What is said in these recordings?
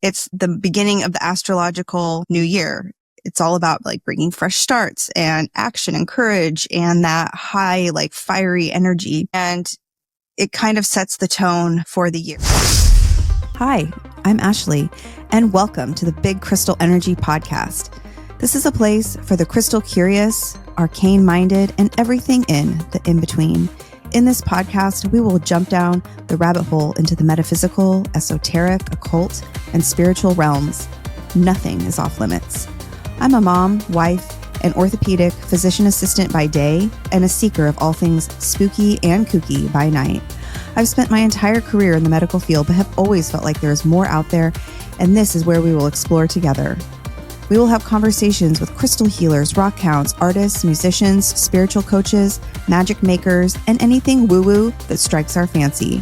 It's the beginning of the astrological new year. It's all about like bringing fresh starts and action and courage and that high, like fiery energy. And it kind of sets the tone for the year. Hi, I'm Ashleigh, and welcome to the Big Crystal Energy Podcast. This is a place for the crystal curious, arcane minded, and everything in the in-between. In this podcast, we will jump down the rabbit hole into the metaphysical, esoteric, occult, and spiritual realms. Nothing is off limits. I'm a mom, wife, an orthopedic physician assistant by day, and a seeker of all things spooky and kooky by night. I've spent my entire career in the medical field, but have always felt like there is more out there, and this is where we will explore together. We will have conversations with crystal healers, rock hounds, artists, musicians, spiritual coaches, magic makers, and anything woo-woo that strikes our fancy.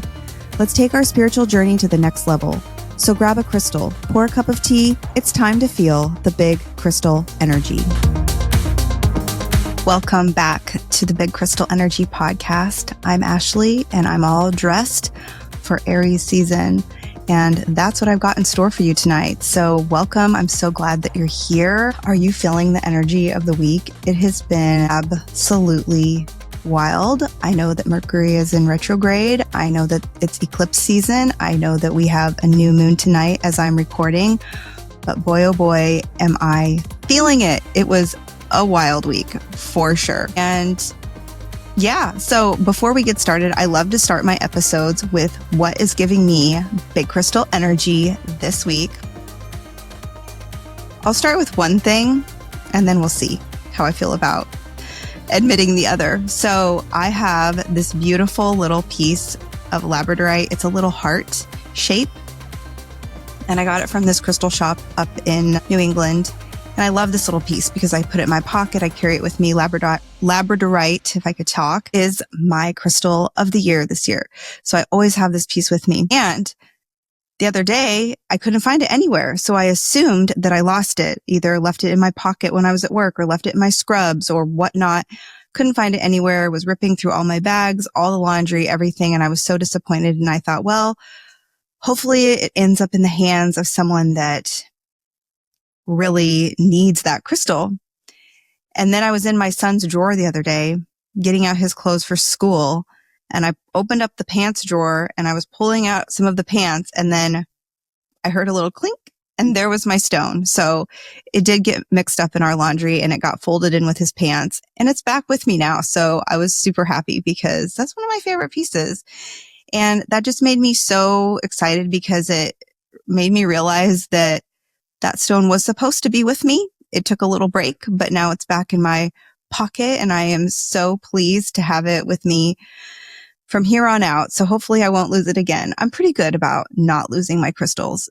Let's take our spiritual journey to the next level. So grab a crystal, pour a cup of tea. It's time to feel the Big Crystal Energy. Welcome back to the Big Crystal Energy Podcast. I'm Ashleigh, and I'm all dressed for Aries season. And that's what I've got in store for you tonight. So welcome. I'm so glad that you're here. Are you feeling the energy of the week? It has been absolutely wild. I know that Mercury is in retrograde. I know that it's eclipse season. I know that we have a new moon tonight as I'm recording. But boy, oh boy, am I feeling it. It was a wild week for sure. And yeah, so before we get started, I love to start my episodes with what is giving me big crystal energy this week. I'll start with one thing and then we'll see how I feel about admitting the other. So I have this beautiful little piece of labradorite. It's a little heart shape, and I got it from this crystal shop up in New England. And I love this little piece because I put it in my pocket. I carry it with me. Labradorite, if I could talk, is my crystal of the year this year. So I always have this piece with me. And the other day, I couldn't find it anywhere. So I assumed that I lost it, either left it in my pocket when I was at work or left it in my scrubs or whatnot. Couldn't find it anywhere. Was ripping through all my bags, all the laundry, everything. And I was so disappointed. And I thought, well, hopefully it ends up in the hands of someone that really needs that crystal. And then I was in my son's drawer the other day, getting out his clothes for school. And I opened up the pants drawer and I was pulling out some of the pants. And then I heard a little clink and there was my stone. So it did get mixed up in our laundry and it got folded in with his pants and it's back with me now. So I was super happy because that's one of my favorite pieces. And that just made me so excited because it made me realize that stone was supposed to be with me. It took a little break, but now it's back in my pocket and I am so pleased to have it with me from here on out. So hopefully I won't lose it again. I'm pretty good about not losing my crystals.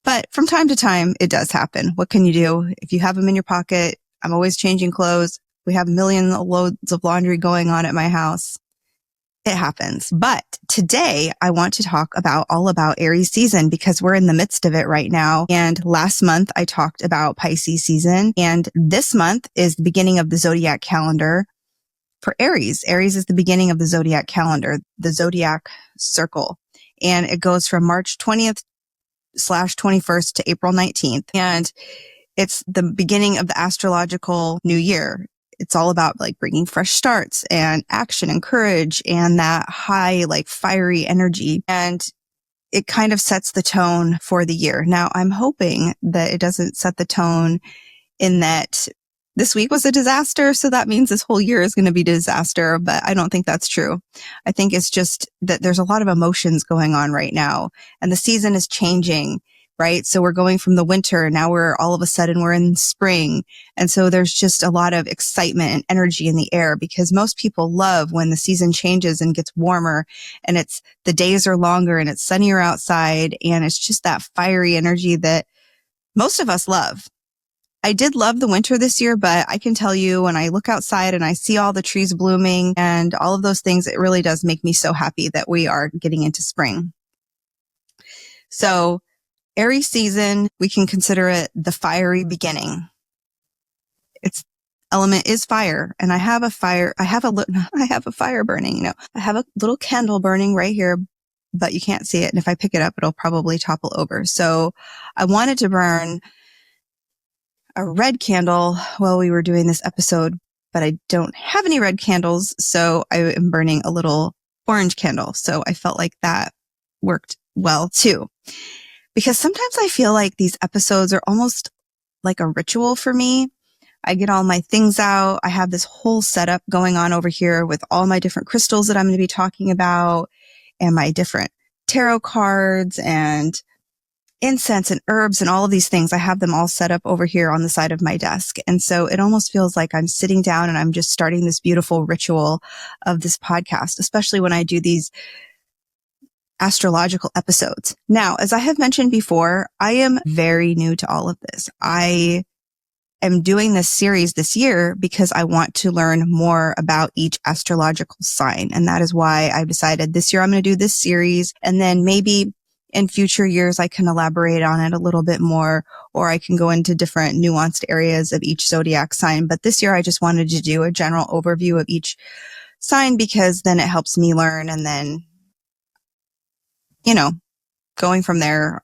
But from time to time, it does happen. What can you do? If you have them in your pocket, I'm always changing clothes. We have a million loads of laundry going on at my house. It happens. But today I want to talk all about Aries season because we're in the midst of it right now. And last month I talked about Pisces season. And this month is the beginning of the Zodiac calendar for Aries. Aries is the beginning of the Zodiac calendar, the Zodiac circle. And it goes from March 20th/21st to April 19th. And it's the beginning of the astrological new year. It's all about like bringing fresh starts and action and courage and that high, like fiery energy. And it kind of sets the tone for the year. Now, I'm hoping that it doesn't set the tone in that this week was a disaster. So that means this whole year is going to be a disaster. But I don't think that's true. I think it's just that there's a lot of emotions going on right now and the season is changing. Right? So we're going from the winter. Now all of a sudden we're in spring. And so there's just a lot of excitement and energy in the air because most people love when the season changes and gets warmer and the days are longer and it's sunnier outside. And it's just that fiery energy that most of us love. I did love the winter this year, but I can tell you when I look outside and I see all the trees blooming and all of those things, it really does make me so happy that we are getting into spring. So Aries season, we can consider it the fiery beginning. Its element is fire, and I have a fire burning. I have a little candle burning right here but you can't see it. And if I pick it up, it'll probably topple over. So I wanted to burn a red candle while we were doing this episode, but I don't have any red candles. So I am burning a little orange candle. So I felt like that worked well too. Because sometimes I feel like these episodes are almost like a ritual for me. I get all my things out. I have this whole setup going on over here with all my different crystals that I'm going to be talking about and my different tarot cards and incense and herbs and all of these things. I have them all set up over here on the side of my desk. And so it almost feels like I'm sitting down and I'm just starting this beautiful ritual of this podcast, especially when I do these astrological episodes. Now, as I have mentioned before, I am very new to all of this. I am doing this series this year because I want to learn more about each astrological sign. And that is why I've decided this year I'm going to do this series. And then maybe in future years, I can elaborate on it a little bit more, or I can go into different nuanced areas of each zodiac sign. But this year I just wanted to do a general overview of each sign because then it helps me learn. And then, going from there,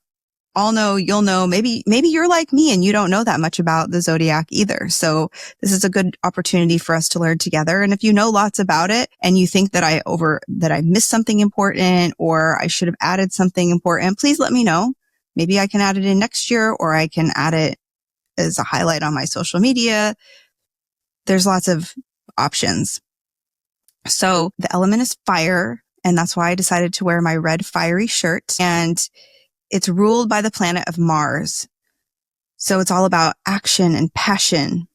I'll know, you'll know, maybe you're like me and you don't know that much about the zodiac either. So this is a good opportunity for us to learn together. And if you know lots about it and you think that I missed something important or I should have added something important, please let me know. Maybe I can add it in next year or I can add it as a highlight on my social media. There's lots of options. So the element is fire. And that's why I decided to wear my red fiery shirt. And it's ruled by the planet of Mars. So it's all about action and passion.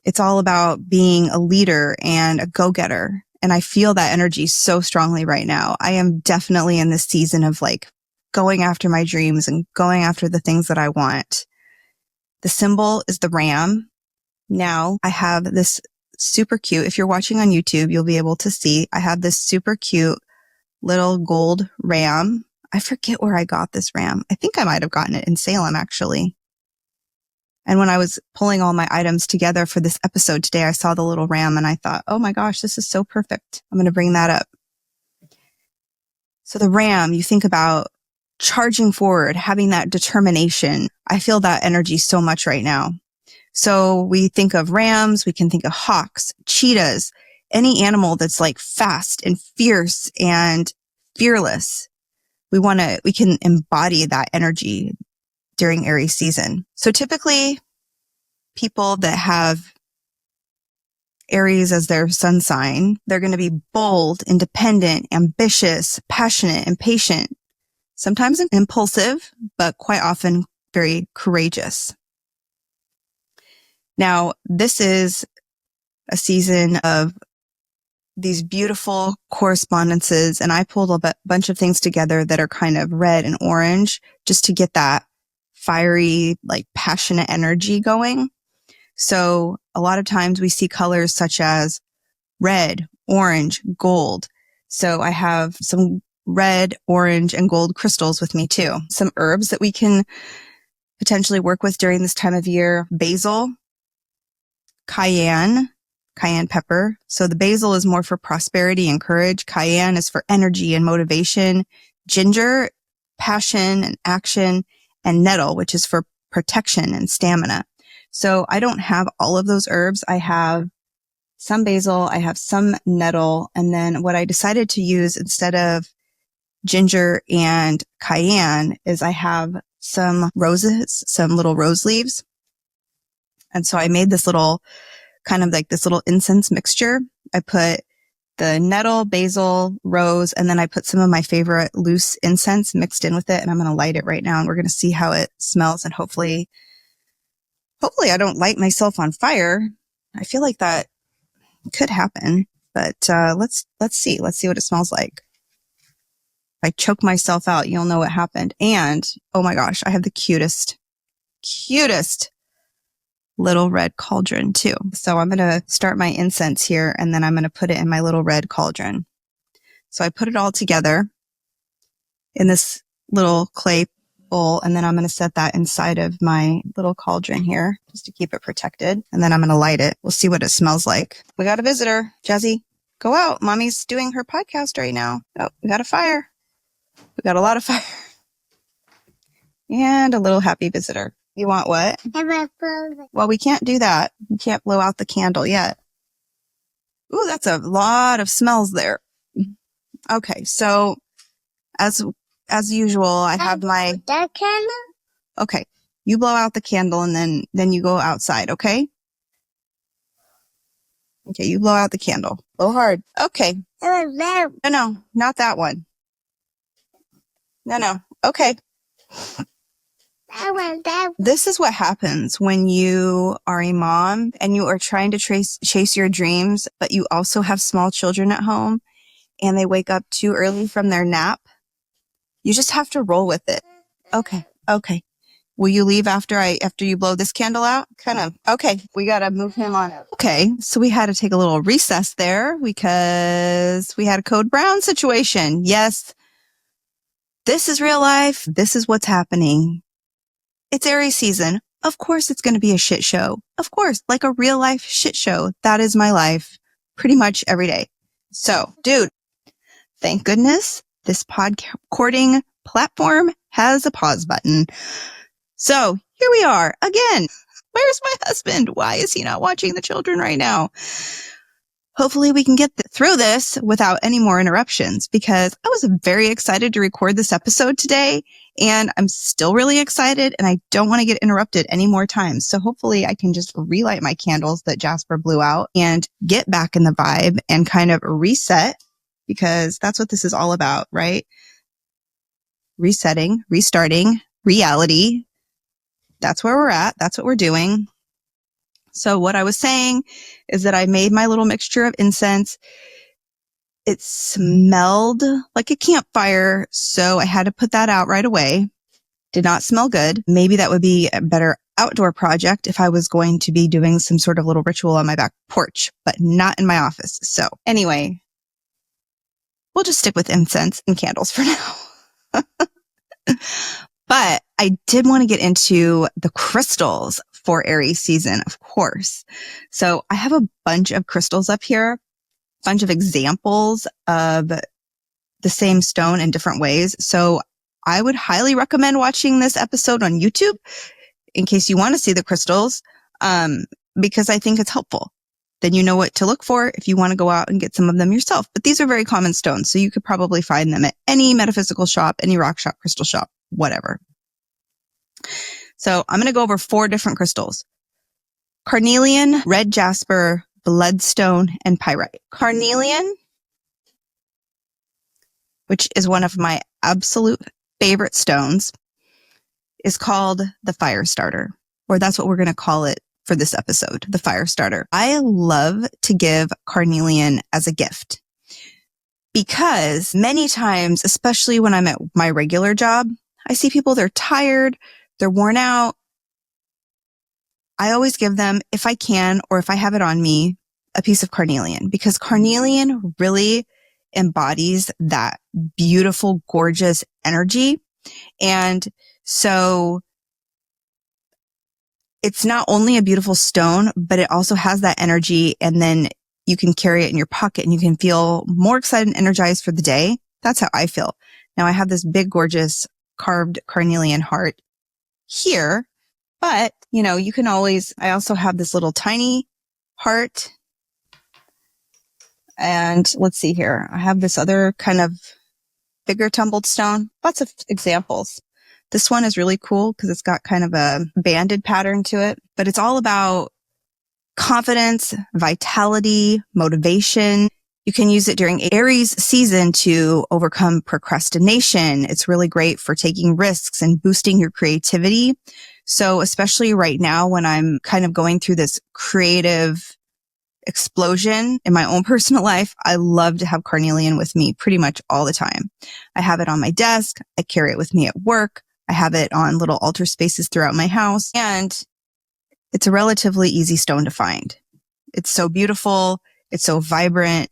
It's all about being a leader and a go-getter. And I feel that energy so strongly right now. I am definitely in this season of like going after my dreams and going after the things that I want. The symbol is the ram. Now I have this super cute, if you're watching on YouTube, you'll be able to see, I have this super cute little gold ram. I forget where I got this ram. I think I might have gotten it in Salem, actually. And when I was pulling all my items together for this episode today, I saw the little ram and I thought, oh my gosh, this is so perfect. I'm going to bring that up. So the ram, you think about charging forward, having that determination. I feel that energy so much right now. So we think of rams, we can think of hawks, cheetahs, any animal that's like fast and fierce and fearless. We can embody that energy during Aries season. So typically people that have Aries as their sun sign, they're going to be bold, independent, ambitious, passionate, and patient. Sometimes impulsive, but quite often very courageous. Now, this is a season of these beautiful correspondences, and I pulled a bunch of things together that are kind of red and orange just to get that fiery, like passionate energy going. So a lot of times we see colors such as red, orange, gold. So I have some red, orange, and gold crystals with me too. Some herbs that we can potentially work with during this time of year: basil, cayenne pepper. So the basil is more for prosperity and courage. Cayenne is for energy and motivation. Ginger, passion and action. And nettle, which is for protection and stamina. So I don't have all of those herbs. I have some basil, I have some nettle, and then what I decided to use instead of ginger and cayenne is I have some roses, some little rose leaves. And so I made this little kind of like this little incense mixture. I put the nettle, basil, rose, and then I put some of my favorite loose incense mixed in with it. And I'm going to light it right now and we're going to see how it smells. And hopefully I don't light myself on fire. I feel like that could happen, but let's see what it smells like. If I choke myself out, you'll know what happened. And oh my gosh, I have the cutest little red cauldron too. So I'm going to start my incense here and then I'm going to put it in my little red cauldron. So I put it all together in this little clay bowl and then I'm going to set that inside of my little cauldron here just to keep it protected. And then I'm going to light it. We'll see what it smells like. We got a visitor. Jazzy, Go out. Mommy's doing her podcast right now. Oh, we got a fire. We got a lot of fire. And a little happy visitor. You want what? Well, we can't do that. We can't blow out the candle yet. Ooh, that's a lot of smells there. Okay, so as usual, I have my... That candle? Okay, you blow out the candle and then you go outside, okay? Okay, you blow out the candle. Blow hard. Okay. No, not that one. No. Okay. That one. This is what happens when you are a mom and you are trying to chase your dreams, but you also have small children at home and they wake up too early from their nap. You just have to roll with it. Okay. Will you leave after you blow this candle out? Kind of. Okay. We got to move him on up. Okay. So we had to take a little recess there because we had a Code Brown situation. Yes. This is real life. This is what's happening. It's Aries season. Of course it's going to be a shit show. Of course, like a real life shit show. That is my life pretty much every day. So, dude, thank goodness this podcasting platform has a pause button. So here we are again. Where's my husband? Why is he not watching the children right now? Hopefully we can get through this without any more interruptions because I was very excited to record this episode today and I'm still really excited and I don't want to get interrupted any more times. So hopefully I can just relight my candles that Jasper blew out and get back in the vibe and kind of reset because that's what this is all about, right? Resetting, restarting, reality. That's where we're at. That's what we're doing. So what I was saying is that I made my little mixture of incense. It smelled like a campfire, so I had to put that out right away. Did not smell good. Maybe that would be a better outdoor project if I was going to be doing some sort of little ritual on my back porch, but not in my office. So anyway, we'll just stick with incense and candles for now. But I did want to get into the crystals for Aries season, of course. So I have a bunch of crystals up here, bunch of examples of the same stone in different ways. So I would highly recommend watching this episode on YouTube in case you want to see the crystals, because I think it's helpful. Then you know what to look for if you want to go out and get some of them yourself. But these are very common stones, so you could probably find them at any metaphysical shop, any rock shop, crystal shop, whatever. So I'm going to go over 4 different crystals: Carnelian, red jasper, bloodstone, and pyrite. Carnelian, which is one of my absolute favorite stones, is called the fire starter, or that's what we're going to call it for this episode, the fire starter. I love to give carnelian as a gift because many times, especially when I'm at my regular job, I see people, they're tired, they're worn out. I always give them, if I can, or if I have it on me, a piece of carnelian, because carnelian really embodies that beautiful, gorgeous energy. And so it's not only a beautiful stone, but it also has that energy. And then you can carry it in your pocket and you can feel more excited and energized for the day. That's how I feel. Now I have this big, gorgeous carved carnelian heart here, but you can always, I also have this little tiny heart. And let's see here. I have this other kind of bigger tumbled stone. Lots of examples. This one is really cool because it's got kind of a banded pattern to it, but it's all about confidence, vitality, motivation. You can use it during Aries season to overcome procrastination. It's really great for taking risks and boosting your creativity. So especially right now when I'm kind of going through this creative explosion in my own personal life, I love to have carnelian with me pretty much all the time. I have it on my desk. I carry it with me at work. I have it on little altar spaces throughout my house, and it's a relatively easy stone to find. It's so beautiful. It's so vibrant.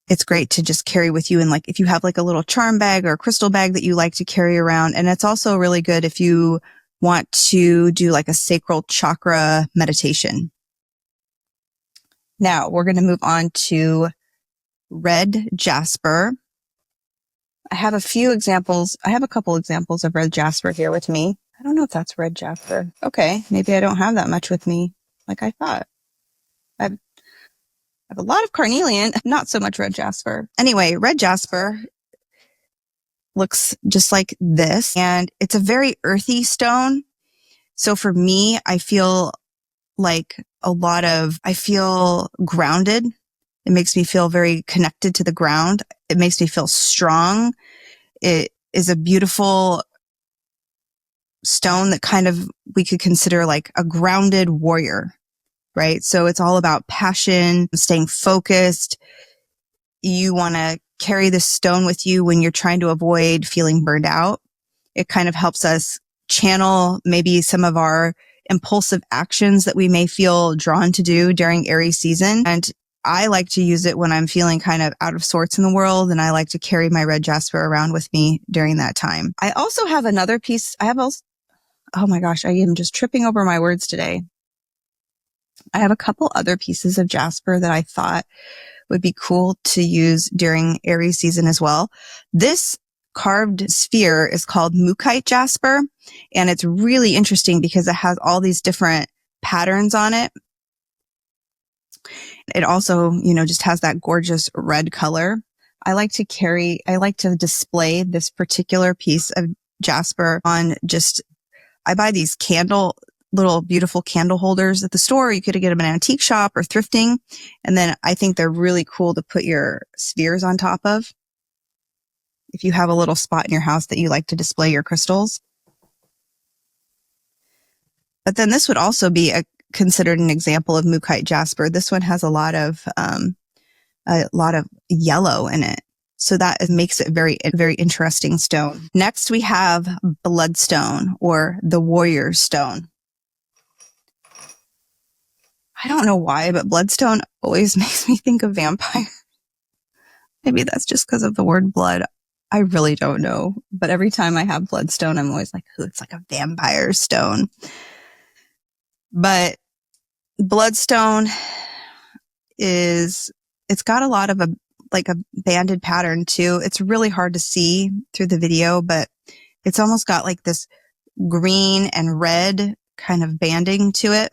It's great to just carry with you. And like, if you have like a little charm bag or a crystal bag that you like to carry around. And it's also really good if you want to do like a sacral chakra meditation. Now we're going to move on to red jasper. I have a few examples. I have a couple examples of red jasper here with me. I don't know if that's red jasper. Okay. Maybe I don't have that much with me like I thought. I have a lot of carnelian, not so much red jasper. Anyway, red jasper looks just like this, and it's a very earthy stone. So for me, I feel like I feel grounded. It makes me feel very connected to the ground. It makes me feel strong. It is a beautiful stone that kind of we could consider like a grounded warrior, right? So it's all about passion, staying focused. You want to carry this stone with you when you're trying to avoid feeling burned out. It kind of helps us channel maybe some of our impulsive actions that we may feel drawn to do during Aries season. And I like to use it when I'm feeling kind of out of sorts in the world. And I like to carry my red jasper around with me during that time. I also have another piece. Oh my gosh, I am just tripping over my words today. I have a couple other pieces of jasper that I thought would be cool to use during Aries season as well. This carved sphere is called mookaite jasper, and it's really interesting because it has all these different patterns on it. It also, just has that gorgeous red color. I like to display this particular piece of jasper on I buy these little beautiful candle holders at the store. You could get them in an antique shop or thrifting. And then I think they're really cool to put your spheres on top of. If you have a little spot in your house that you like to display your crystals. But then this would also be considered an example of mookaite jasper. This one has a lot of yellow in it. So that makes it very, very interesting stone. Next, we have bloodstone, or the warrior stone. I don't know why, but bloodstone always makes me think of vampire. Maybe that's just because of the word blood. I really don't know. But every time I have bloodstone, I'm always like, oh, it's like a vampire stone. But bloodstone it's got a lot of a banded pattern too. It's really hard to see through the video, but it's almost got like this green and red kind of banding to it.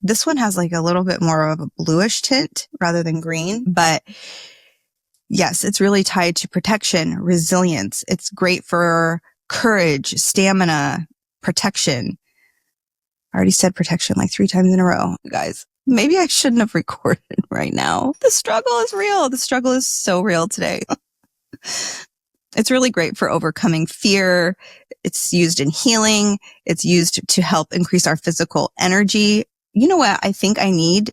This one has like a little bit more of a bluish tint rather than green, but yes, it's really tied to protection, resilience. It's great for courage, stamina, protection. I already said protection like 3 times in a row, guys. Maybe I shouldn't have recorded right now. The struggle is real. The struggle is so real today. It's really great for overcoming fear. It's used in healing. It's used to help increase our physical energy. You know what I think I need?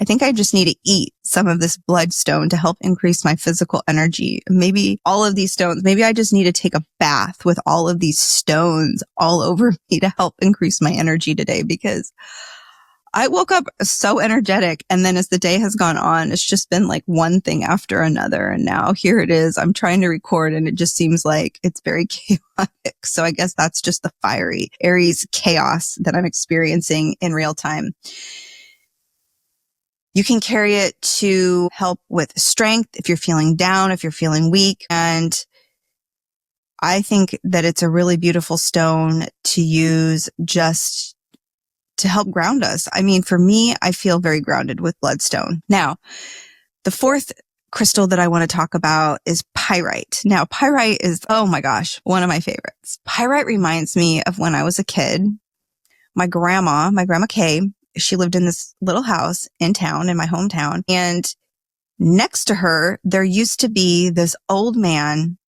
I think I just need to eat some of this bloodstone to help increase my physical energy. Maybe all of these stones, maybe I just need to take a bath with all of these stones all over me to help increase my energy today, because I woke up so energetic. And then as the day has gone on, it's just been like one thing after another. And now here it is. I'm trying to record and it just seems like it's very chaotic. So I guess that's just the fiery Aries chaos that I'm experiencing in real time. You can carry it to help with strength if you're feeling down, if you're feeling weak. And I think that it's a really beautiful stone to use just to help ground us. I mean, for me, I feel very grounded with bloodstone. Now, the fourth crystal that I want to talk about is pyrite. Now, pyrite is, oh my gosh, one of my favorites. Pyrite reminds me of when I was a kid. My grandma Kay, she lived in this little house in town, in my hometown. And next to her, there used to be this old man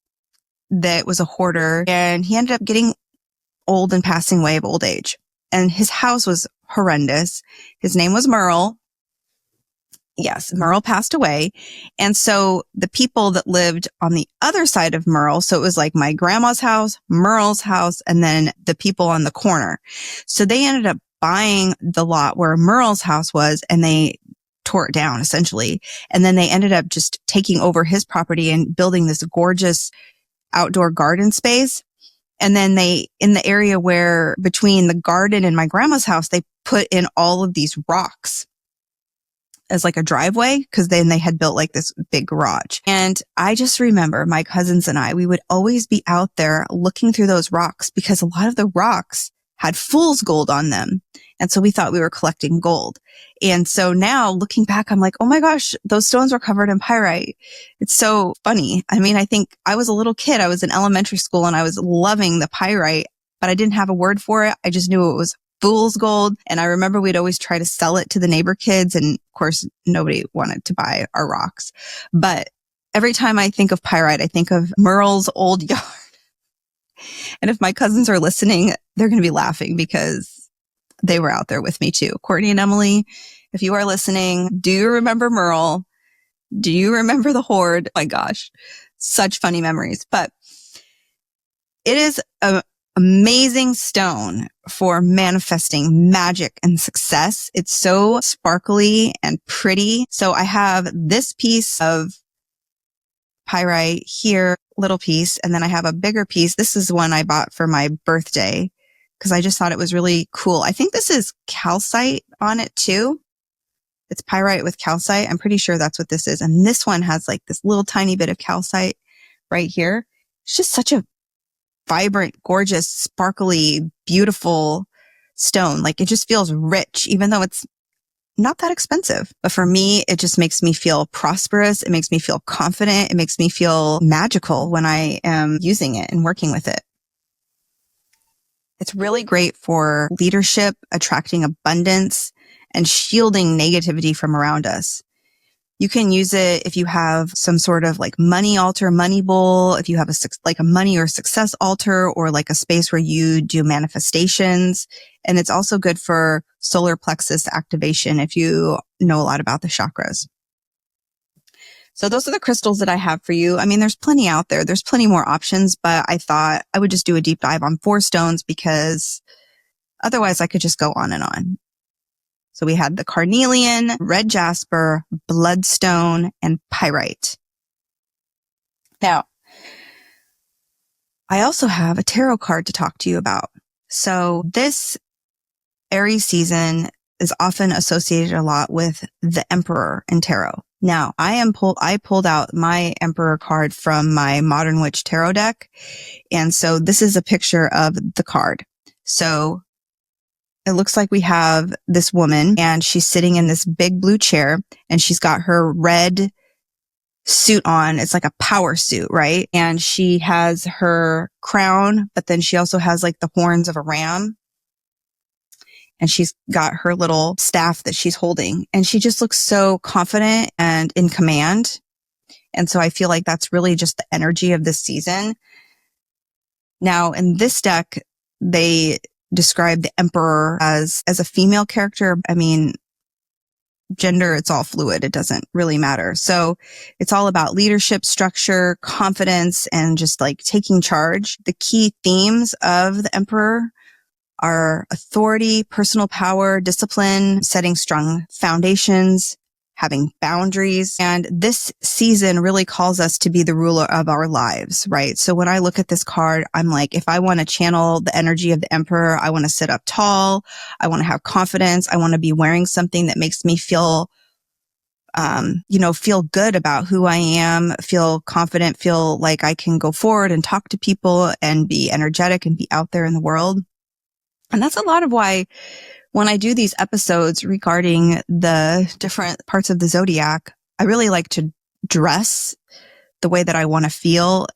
that was a hoarder, and he ended up getting old and passing away of old age. And his house was horrendous. His name was Merle. Yes, Merle passed away. And so the people that lived on the other side of Merle, so it was like my grandma's house, Merle's house, and then the people on the corner. So they ended up buying the lot where Merle's house was, and they tore it down essentially. And then they ended up just taking over his property and building this gorgeous outdoor garden space. And then in the area where between the garden and my grandma's house, they put in all of these rocks. as like a driveway, because then they had built like this big garage. And I just remember my cousins and I, we would always be out there looking through those rocks because a lot of the rocks had fool's gold on them. And so we thought we were collecting gold. And so now looking back, I'm like, oh my gosh, those stones were covered in pyrite. It's so funny. I mean, I think I was a little kid. I was in elementary school and I was loving the pyrite, but I didn't have a word for it. I just knew it was fool's gold. And I remember we'd always try to sell it to the neighbor kids. And of course, nobody wanted to buy our rocks. But every time I think of pyrite, I think of Merle's old yard. And if my cousins are listening, they're going to be laughing because they were out there with me too. Courtney and Emily, if you are listening, do you remember Merle? Do you remember the hoard? My gosh, such funny memories. But it is an amazing stone for manifesting magic and success. It's so sparkly and pretty. So I have this piece of pyrite here, little piece, and then I have a bigger piece. This is one I bought for my birthday because I just thought it was really cool. I think this is calcite on it too. It's pyrite with calcite. I'm pretty sure that's what this is. And this one has like this little tiny bit of calcite right here. It's just such a vibrant, gorgeous, sparkly, beautiful stone. Like it just feels rich, even though it's not that expensive. But for me, it just makes me feel prosperous. It makes me feel confident. It makes me feel magical when I am using it and working with it. It's really great for leadership, attracting abundance, and shielding negativity from around us. You can use it if you have some sort of like money altar, money bowl, if you have a money or success altar, or like a space where you do manifestations. And it's also good for solar plexus activation if you know a lot about the chakras. So those are the crystals that I have for you. I mean, there's plenty out there. There's plenty more options, but I thought I would just do a deep dive on 4 stones because otherwise I could just go on and on. So we had the carnelian, red jasper, bloodstone, and pyrite. Now, I also have a tarot card to talk to you about. So this Aries season is often associated a lot with the Emperor in tarot. Now, I pulled out my Emperor card from my Modern Witch tarot deck. And so this is a picture of the card. So it looks like we have this woman and she's sitting in this big blue chair and she's got her red suit on. It's like a power suit, right? And she has her crown, but then she also has like the horns of a ram. And she's got her little staff that she's holding. And she just looks so confident and in command. And so I feel like that's really just the energy of this season. Now, in this deck, they describe the Emperor as a female character. I mean, gender, it's all fluid. It doesn't really matter. So it's all about leadership, structure, confidence, and just like taking charge. The key themes of the Emperor are authority, personal power, discipline, setting strong foundations, having boundaries. And this season really calls us to be the ruler of our lives, right? So when I look at this card, I'm like, if I want to channel the energy of the Emperor, I want to sit up tall. I want to have confidence. I want to be wearing something that makes me feel, feel good about who I am, feel confident, feel like I can go forward and talk to people and be energetic and be out there in the world. And that's a lot of why when I do these episodes regarding the different parts of the Zodiac, I really like to dress the way that I want to feel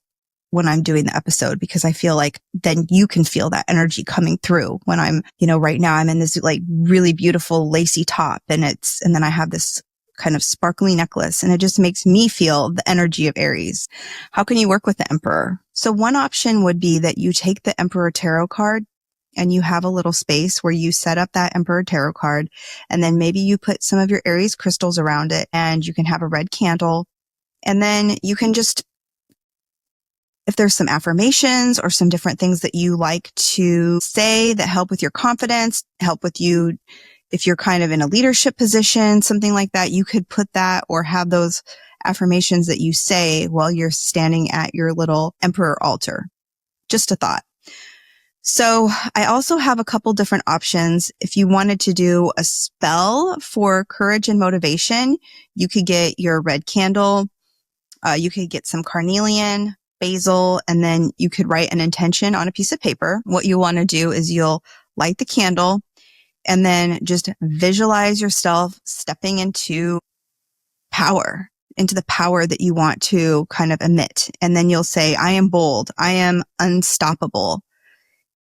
when I'm doing the episode, because I feel like then you can feel that energy coming through when I'm, right now I'm in this like really beautiful lacy top and then I have this kind of sparkly necklace and it just makes me feel the energy of Aries. How can you work with the Emperor? So one option would be that you take the Emperor Tarot card and you have a little space where you set up that Emperor Tarot card. And then maybe you put some of your Aries crystals around it and you can have a red candle. And then you can just, if there's some affirmations or some different things that you like to say that help with your confidence, help with you, if you're kind of in a leadership position, something like that, you could put that or have those affirmations that you say while you're standing at your little Emperor altar. Just a thought. So I also have a couple different options. If you wanted to do a spell for courage and motivation, you could get your red candle. You could get some carnelian, basil, and then you could write an intention on a piece of paper. What you want to do is you'll light the candle and then just visualize yourself stepping into power, into the power that you want to kind of emit. And then you'll say, I am bold. I am unstoppable.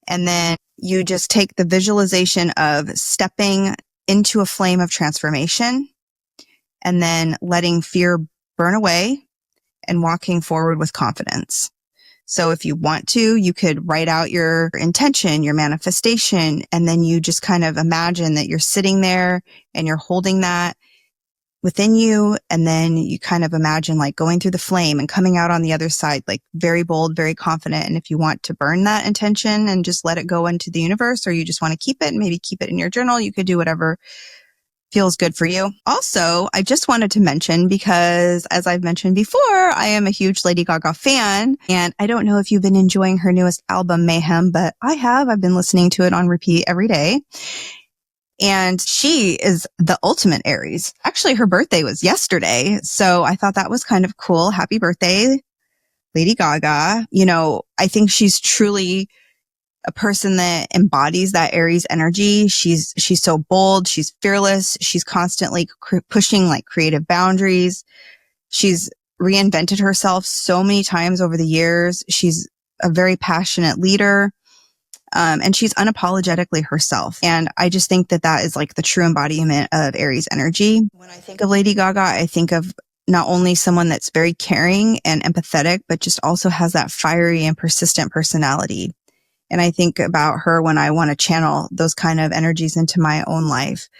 And then you just take the visualization of stepping into a flame of transformation and then letting fear burn away and walking forward with confidence. So if you want to, you could write out your intention, your manifestation, and then you just kind of imagine that you're sitting there and you're holding that within you. And then you kind of imagine like going through the flame and coming out on the other side, like very bold, very confident. And if you want to burn that intention and just let it go into the universe, or you just want to keep it and maybe keep it in your journal, you could do whatever feels good for you. Also, I just wanted to mention, because as I've mentioned before, I am a huge Lady Gaga fan, and I don't know if you've been enjoying her newest album, Mayhem, but I have. I've been listening to it on repeat every day. And she is the ultimate Aries. Actually, her birthday was yesterday, so I thought that was kind of cool. Happy birthday, Lady Gaga. You know, I think she's truly a person that embodies that Aries energy. She's so bold. She's fearless. She's constantly pushing like creative boundaries. She's reinvented herself so many times over the years. She's a very passionate leader. And she's unapologetically herself. And I just think that that is like the true embodiment of Aries energy. When I think of Lady Gaga, I think of not only someone that's very caring and empathetic, but just also has that fiery and persistent personality. And I think about her when I want to channel those kind of energies into my own life.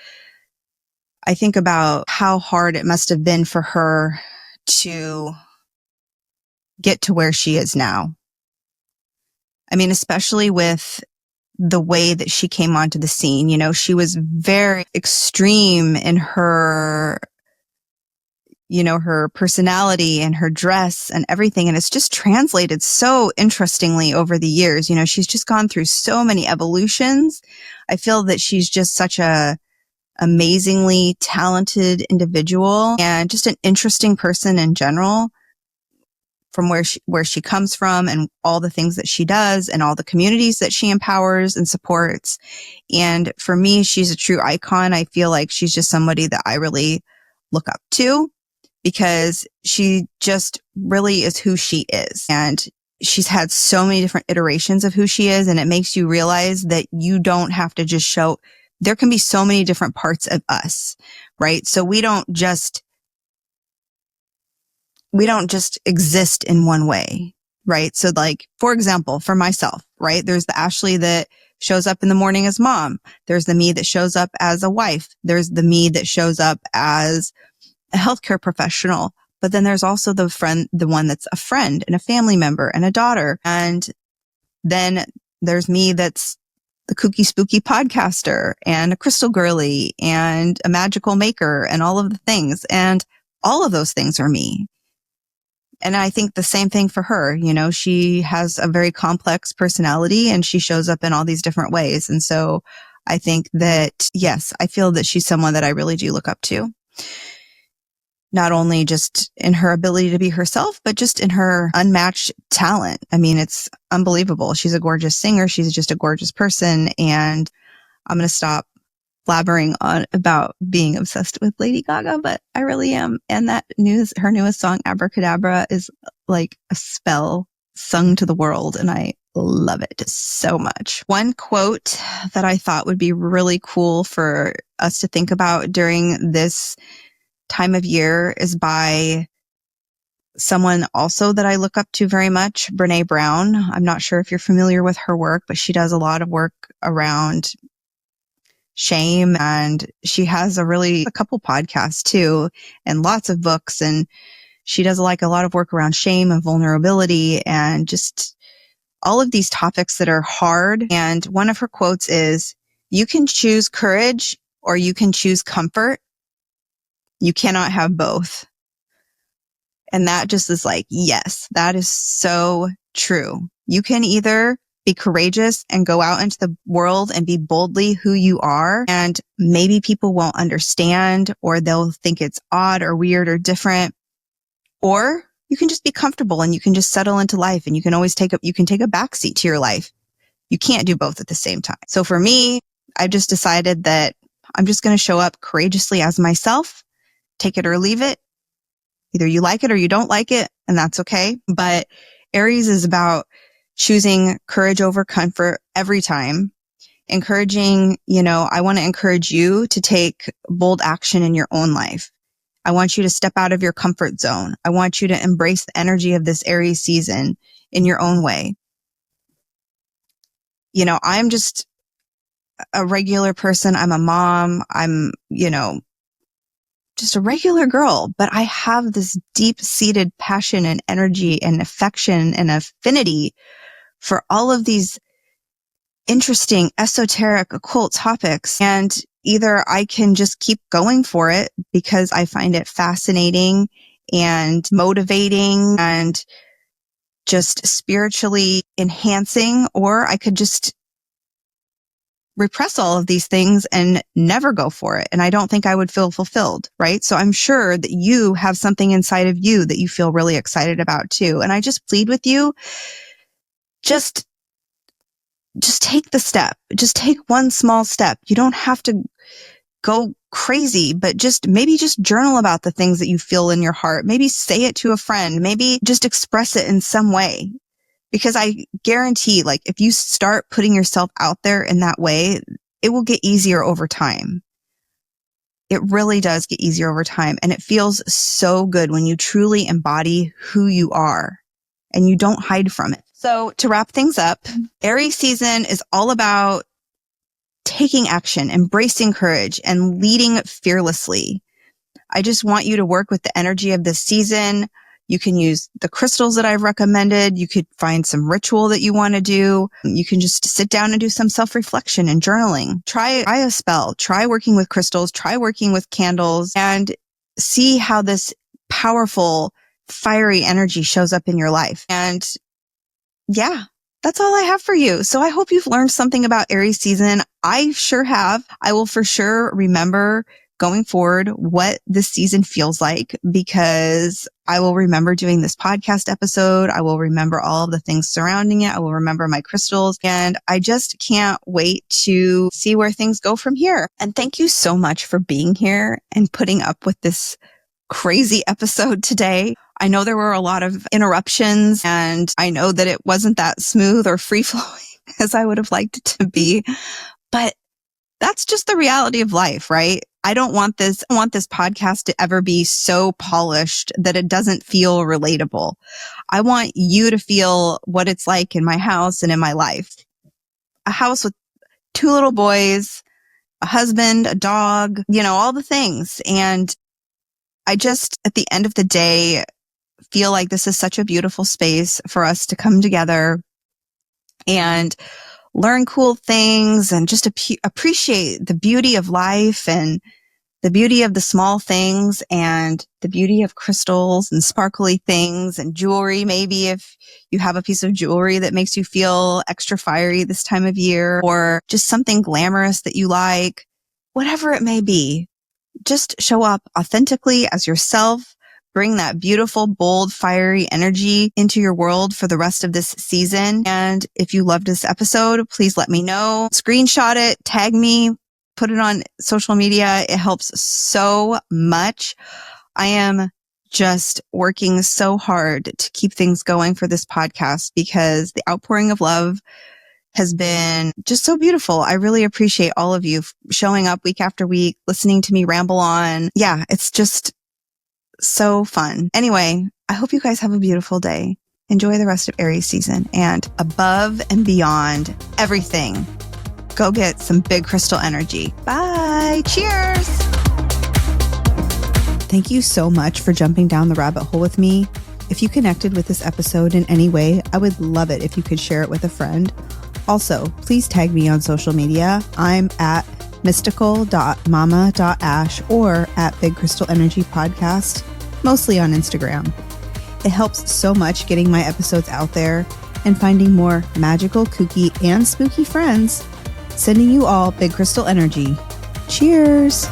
I think about how hard it must have been for her to get to where she is now. I mean, especially with the way that she came onto the scene. You know, she was very extreme in her, you know, her personality and her dress and everything. And it's just translated so interestingly over the years. You know, she's just gone through so many evolutions. I feel that she's just such a amazingly talented individual and just an interesting person in general, from where she comes from and all the things that she does and all the communities that she empowers and supports. And for me, she's a true icon. I feel like she's just somebody that I really look up to, because she just really is who she is. And she's had so many different iterations of who she is. And it makes you realize that you don't have to just show, there can be so many different parts of us, right? So we don't just exist in one way, right? So like, for example, for myself, right? There's the Ashleigh that shows up in the morning as mom. There's the me that shows up as a wife. There's the me that shows up as a healthcare professional. But then there's also the one that's a friend and a family member and a daughter. And then there's me that's the kooky spooky podcaster and a crystal girly and a magical maker and all of the things. And all of those things are me. And I think the same thing for her. You know, she has a very complex personality and she shows up in all these different ways. And so I think that, yes, I feel that she's someone that I really do look up to. Not only just in her ability to be herself, but just in her unmatched talent. I mean, it's unbelievable. She's a gorgeous singer. She's just a gorgeous person. And I'm going to stop blabbering on about being obsessed with Lady Gaga, but I really am. And her newest song, Abracadabra, is like a spell sung to the world. And I love it so much. One quote that I thought would be really cool for us to think about during this time of year is by someone also that I look up to very much, Brené Brown. I'm not sure if you're familiar with her work, but she does a lot of work around shame, and she has a couple podcasts too, and lots of books, and she does like a lot of work around shame and vulnerability and just all of these topics that are hard. And one of her quotes is, "You can choose courage or you can choose comfort. You cannot have both." And that just is like, yes, that is so true. You can either be courageous and go out into the world and be boldly who you are. And maybe people won't understand, or they'll think it's odd or weird or different. Or you can just be comfortable and you can just settle into life, and you can always take a backseat to your life. You can't do both at the same time. So for me, I've just decided that I'm just going to show up courageously as myself, take it or leave it. Either you like it or you don't like it, and that's okay. But Aries is about choosing courage over comfort every time. Encouraging, I want to encourage you to take bold action in your own life. I want you to step out of your comfort zone. I want you to embrace the energy of this Aries season in your own way. I'm just a regular person. I'm a mom. I'm, just a regular girl, but I have this deep-seated passion and energy and affection and affinity for all of these interesting, esoteric, occult topics. And either I can just keep going for it because I find it fascinating and motivating and just spiritually enhancing, or I could just repress all of these things and never go for it. And I don't think I would feel fulfilled, right? So I'm sure that you have something inside of you that you feel really excited about too. And I just plead with you, just take the step. Just take one small step. You don't have to go crazy, but maybe just journal about the things that you feel in your heart. Maybe say it to a friend. Maybe just express it in some way. Because I guarantee, if you start putting yourself out there in that way, it will get easier over time. It really does get easier over time. And it feels so good when you truly embody who you are and you don't hide from it. So to wrap things up, Aries season is all about taking action, embracing courage, and leading fearlessly. I just want you to work with the energy of this season. You can use the crystals that I've recommended. You could find some ritual that you want to do. You can just sit down and do some self-reflection and journaling. Try a spell. Try working with crystals. Try working with candles and see how this powerful, fiery energy shows up in your life. And yeah, that's all I have for you. So I hope you've learned something about Aries season. I sure have. I will for sure remember going forward what this season feels like, because I will remember doing this podcast episode. I will remember all of the things surrounding it. I will remember my crystals, and I just can't wait to see where things go from here. And thank you so much for being here and putting up with this crazy episode today. I know there were a lot of interruptions, and I know that it wasn't that smooth or free flowing as I would have liked it to be, but that's just the reality of life, right? I don't want this podcast to ever be so polished that it doesn't feel relatable. I want you to feel what it's like in my house and in my life. A house with 2 little boys, a husband, a dog, all the things. And I just, at the end of the day, feel like this is such a beautiful space for us to come together and learn cool things and just appreciate the beauty of life and the beauty of the small things and the beauty of crystals and sparkly things and jewelry. Maybe if you have a piece of jewelry that makes you feel extra fiery this time of year, or just something glamorous that you like, whatever it may be, just show up authentically as yourself. Bring that beautiful, bold, fiery energy into your world for the rest of this season. And if you loved this episode, please let me know. Screenshot it, tag me, put it on social media. It helps so much. I am just working so hard to keep things going for this podcast because the outpouring of love has been just so beautiful. I really appreciate all of you showing up week after week, listening to me ramble on. Yeah, it's just so fun. Anyway, I hope you guys have a beautiful day. Enjoy the rest of Aries season, and above and beyond everything, go get some big crystal energy. Bye. Cheers. Thank you so much for jumping down the rabbit hole with me. If you connected with this episode in any way, I would love it if you could share it with a friend. Also, please tag me on social media. I'm at mystical.mama.ash or at Big Crystal Energy Podcast, mostly on Instagram. It helps so much getting my episodes out there, and finding more magical, kooky, and spooky friends. Sending you all big crystal energy. Cheers!